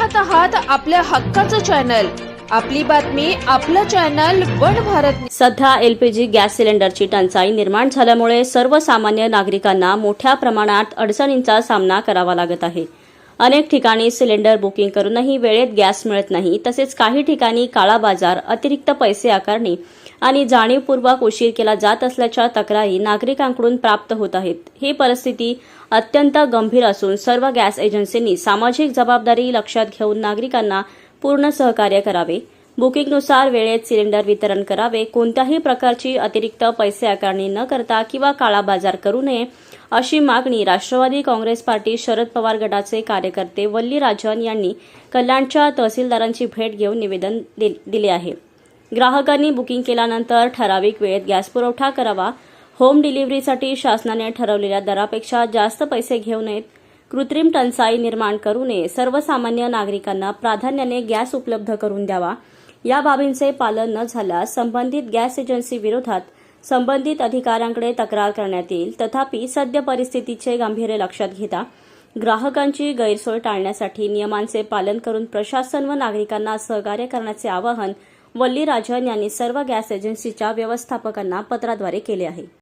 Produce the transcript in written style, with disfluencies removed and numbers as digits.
पाहत आहात आपल्या हक्काचं चॅनल, आपली बातमी आपलं चॅनल वन भारत। सध्या एलपीजी गॅस सिलेंडरची टंचाई निर्माण झाल्यामुळे सर्वसामान्य नागरिकांना मोठ्या प्रमाणात अडचणींचा सामना करावा लागत आहे। अनेक ठिकाणी सिलेंडर बुकिंग करूनही वेळेत गॅस मिळत नाही, तसेच काही ठिकाणी काळा बाजार, अतिरिक्त पैसे आकारणी आणि जाणीवपूर्वक उशीर केला जात असल्याच्या तक्रारी नागरिकांकडून प्राप्त होत आहेत। ही परिस्थिती अत्यंत गंभीर असून सर्व गॅस एजन्सींनी सामाजिक जबाबदारी लक्षात घेऊन नागरिकांना पूर्ण सहकार्य करावे, बुकिंगनुसार वेळेत सिलेंडर वितरण करावे, कोणत्याही प्रकारची अतिरिक्त पैसे आकारणी न करता किंवा काळा बाजार करू नये, अशी मागणी राष्ट्रवादी काँग्रेस पार्टी शरद पवार गटाचे कार्यकर्ते वल्ली राजन यांनी कल्याणच्या तहसीलदारांची भेट घेऊन निवेदन दिले आहे। ग्राहकांनी बुकिंग केल्यानंतर ठराविक वेळेत गॅस पुरवठा करावा, होम डिलिव्हरीसाठी शासनाने ठरवलेल्या दरापेक्षा जास्त पैसे घेऊ नयेत, कृत्रिम टंचाई निर्माण करू नये, सर्वसामान्य नागरिकांना प्राधान्याने गॅस उपलब्ध करून द्यावा। या बाबींचे पालन न झाल्यास संबंधित गॅस एजन्सी विरोधात संबंधित अधिकाऱ्यांकडे तक्रार करण्यात येईल। तथापि सद्य परिस्थितीचे गांभीर्य लक्षात घेता ग्राहकांची गैरसोय टाळण्यासाठी नियमांचे पालन करून प्रशासन व नागरिकांना सहकार्य करण्याचे आवाहन वल्ली राजन यांनी सर्व गॅस एजन्सीच्या व्यवस्थापकांना पत्राद्वारे केले आहे।